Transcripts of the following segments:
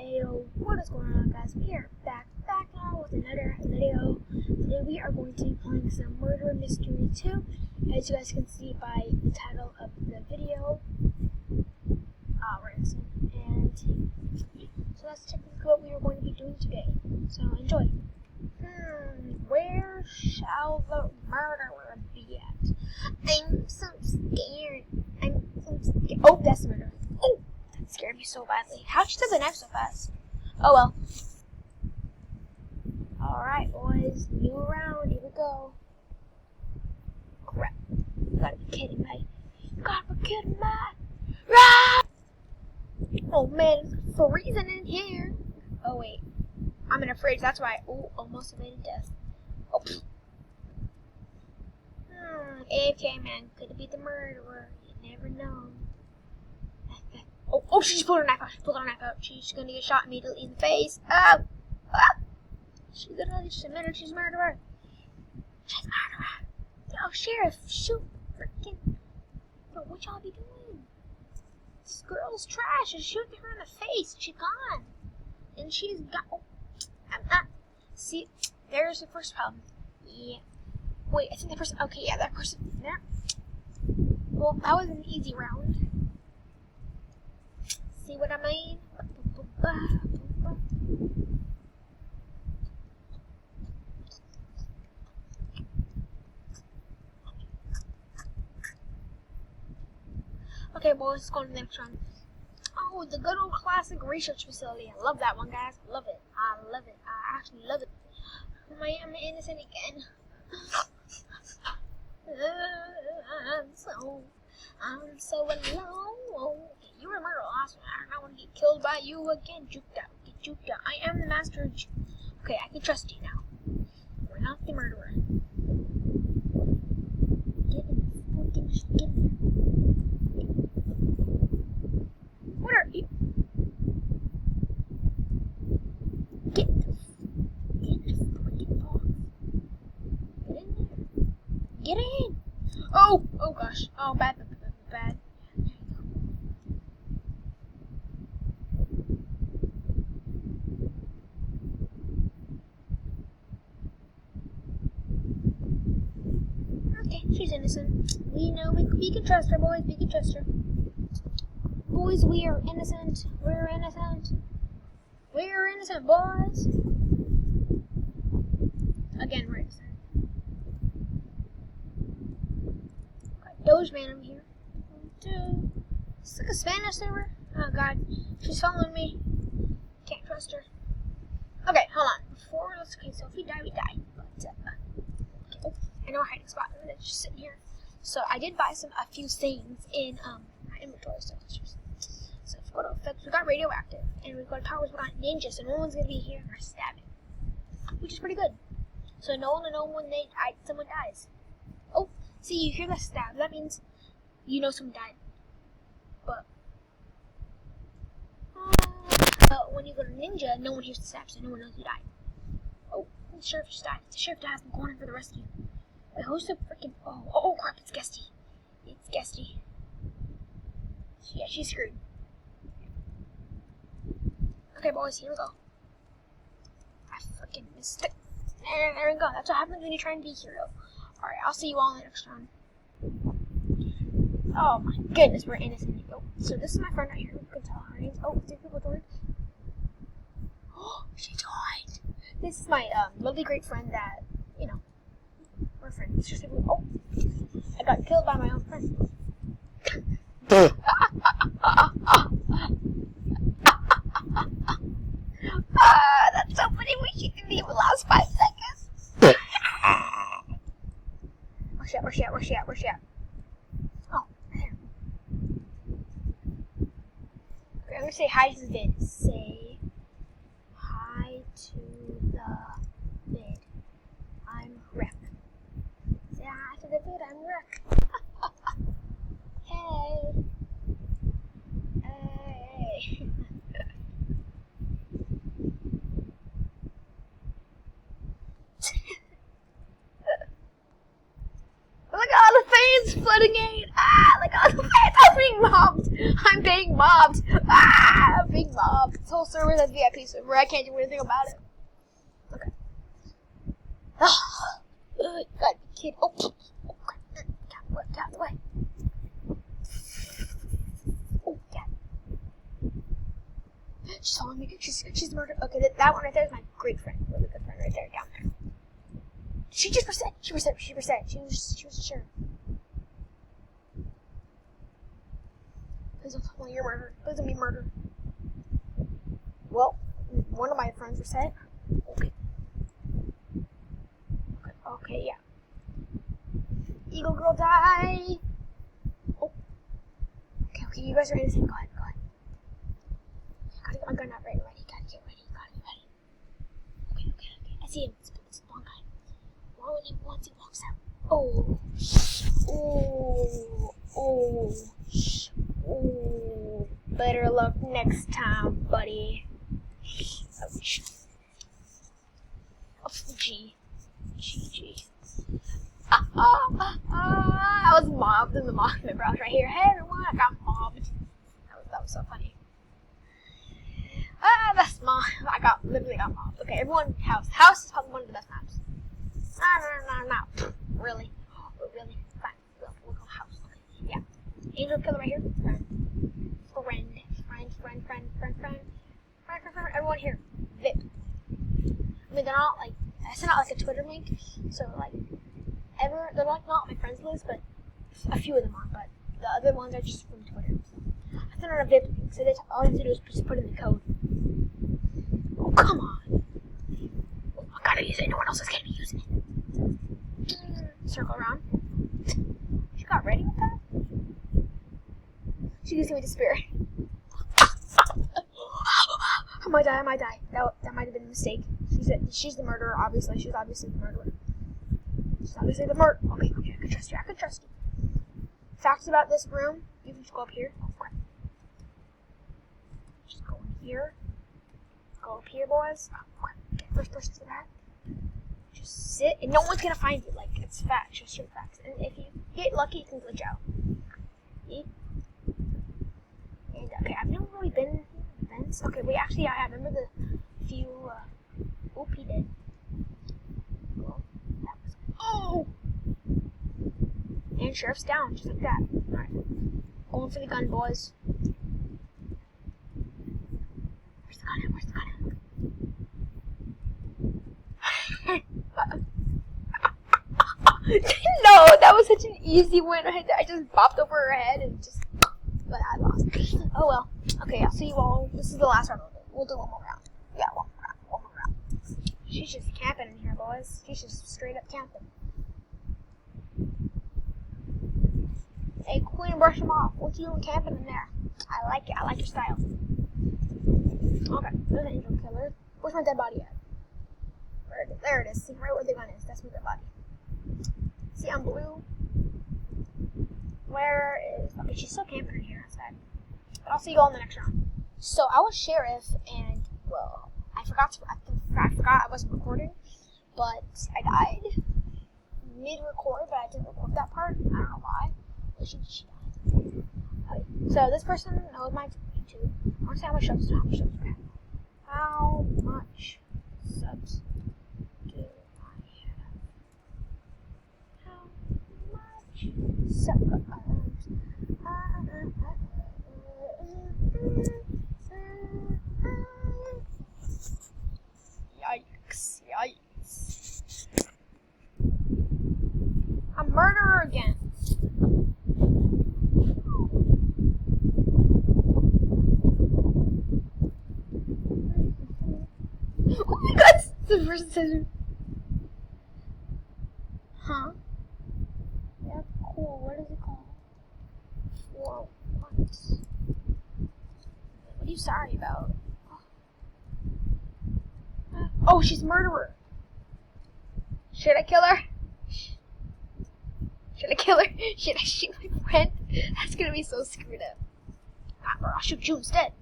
Ayo, what is going on, guys? We are back now with another video. Today we are going to be playing some Murder Mystery 2, as you guys can see by the title of the video. And so that's technically what we are going to be doing today. So enjoy. Where shall the murderer be at? I'm so scared. Oh, that's the murderer. Oh, that scared me so badly. How'd she take the knife so fast? Oh well. Alright, boys. New round. Here we go. Crap. You gotta be kidding me. You gotta be kidding me. Ah! Oh man, it's freezing in here. Oh wait. I'm in a fridge, that's why. Oh, almost evaded death. Oh. AFK man, could it be the murderer? You never know. Oh, she just pulled her knife out. She's gonna get shot immediately in the face. Oh! She's literally just admitted she's a murderer. She's a murderer. Yo, sheriff, shoot. Freaking. Yo, what y'all be doing? This girl's trash. She's shooting her in the face. She's gone. And she's got. Oh, I'm not. See, there's the first problem. Yeah. Wait, I think that person. Okay, yeah, that person. Yeah. Well, that was an easy round. See what I mean? Okay, boys, let's go to the next one. Oh, the good old classic research facility. I love that one, guys. I love it. I actually love it. I am innocent again. I'm so alone. Okay, you were a murderer last one. I don't want to get killed by you again. Juked out. Get juked out. I am the master of juke. Okay, I can trust you now. We're not the murderer. Get in there. What are you? Get in the freaking box. Get in there. Get in. Oh gosh. Oh, bad. Okay, she's innocent. We know we can trust her, boys. We can trust her. Boys, we are innocent. We're innocent. We're innocent, boys. Again, we're innocent. Got Doge Man over here. It's like a Spanish server. Oh god, she's following me. Can't trust her. Okay, hold on. Okay, so if we die, we die. But okay. Oh, I know a hiding spot. It's just sitting here. So I did buy a few things in my inventory stuff. So if we go to effects, we got radioactive, and we've got powers, we got ninja, so no one's gonna be here for stabbing, which is pretty good. So no one will know when someone dies. Oh, see, you hear the stab? That means you know someone died. But when you go to ninja, no one hears the stab, so no one knows you died. Oh, the sheriff just died. The sheriff dies. I'm going in for the rescue. Wait, who's the freaking? Oh crap! It's Guesty. It's Guesty. Yeah, she's screwed. Okay, boys, here we go. I freaking missed it. And there we go. That's what happens when you try and be a hero. Alright, I'll see you all in the next round. Oh my goodness, we're innocent. Oh, so this is my friend right here. You can tell her name's. Oh, 3 people joined. Oh, she joined. This is my lovely great friend that, you know, we're friends. Oh, I got killed by my own friend. That's so funny. We didn't even last 5 seconds. Where's she at? Oh, there. Okay, I'm gonna say hi to the vid. Say hi to the vid. I'm Wreck. Say hi to the vid. I'm Wreck. Hey. Look at all the fans flooding in. Look at all the fans. I'm being mobbed. I'm being mobbed. I'm being mobbed. So server that's VIP server. I can't do anything about it. Okay. You gotta be kidding. Oh, crap. Get out of the way. Oh, yeah. She's following me. She's murdered. Okay, that one right there is my great friend. Really good friend right there, down there. She just percent. She was sure. Please don't tell me you're murdered. Please don't be murdered. Well, one of my friends reset. Okay. Okay, yeah. Eagle girl die. Oh. Okay, you guys are innocent. Go ahead. Gotta get my gun out ready. Gotta get ready. Okay. I see him. It's a long guy. Once he walks out. Oh. Better luck next time, buddy. Ouch. G. I was mobbed in the mob member. I was right here. Hey everyone, I got mobbed. That was so funny. That's mob. Literally got mobbed. Okay, everyone, house is probably one of the best maps. No. Really? Fine. We'll go house. Okay. Yeah. Angel killer right here. Friend. Everyone here. VIP. I mean, they're not like, I sent out like a Twitter link, so like, they're like not on my friends list, but a few of them are, but the other ones are just from Twitter. So I sent out a VIP link, so all you have to do is just put in the code. Oh, come on. I gotta use it, no one else is gonna be using it. Circle around. She got ready with that? She used me to spirit. I might die. That might have been a mistake. She's the murderer, obviously. She's obviously the murderer. Okay, I can trust you. Facts about this room. You can just go up here. Oh, crap. Just go in here. Go up here, boys. Oh, crap. Get first person to that. Just sit, and no one's gonna find you. Like, it's facts. Just straight facts. And if you get lucky, you can glitch out. And, okay, I've never really been in events. Okay, wait, actually, I remember the few, oop, he did. Well, that was, oh! And sheriff's down, just like that. Alright. Going for the gun, boys. Where's the gun at? No, that was such an easy win. I just bopped over her head and just, but I lost. Oh well. Okay, I'll see you all. This is the last round. We'll do one more round. Yeah, one more round. She's just camping in here, boys. She's just straight up camping. Hey, Queen, brush them off. What you doing camping in there? I like it. I like your style. Okay, there's an angel killer. Where's my dead body at? There it is. See, right where the gun is. That's my dead body. See, I'm blue. Where is... Okay, she's still camping in here. That's bad. But I'll see you all in the next round. So, I was sheriff, and, well, I forgot I wasn't recording, but I died mid-record, but I didn't record that part. I don't know why. But she died. Okay, so, this person knows my YouTube. I want to see how much subs do I have. How much subs do I have? How much subs? Yikes. A murderer again. Oh my god, the first scissor. Huh? Yeah, cool. What is it called? For what? What are you sorry about? Oh, she's a murderer. Should I kill her? Should I shoot my friend? That's gonna be so screwed up. Nah, bro, I'll shoot you instead.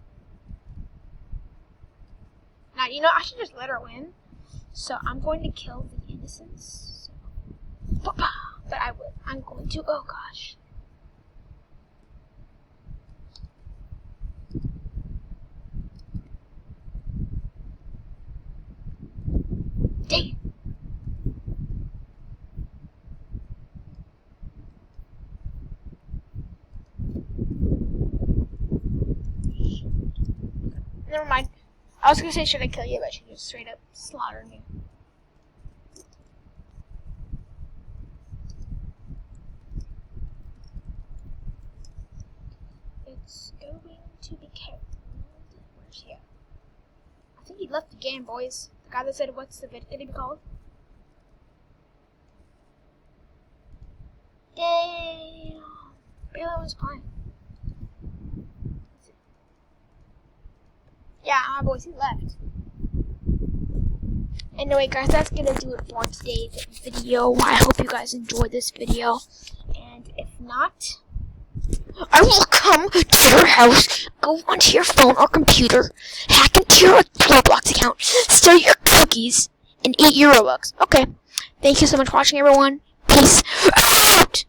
Now, you know, I should just let her win. So, I'm going to kill the innocents. But I'm going to, oh gosh. Never mind. I was gonna say, should I kill you, but she just straight up slaughtered me. It's going to be cold. Where's he at? I think he left the game, boys. The guy that said, what's the video be called? Damn. Barely was playing. Yeah, my boys, he left. Anyway, guys, that's gonna do it for today's video. I hope you guys enjoyed this video. And if not, I will come to your house, go onto your phone or computer, hack into your Roblox account, steal your cookies, and eat your Robux. Okay. Thank you so much for watching, everyone. Peace out!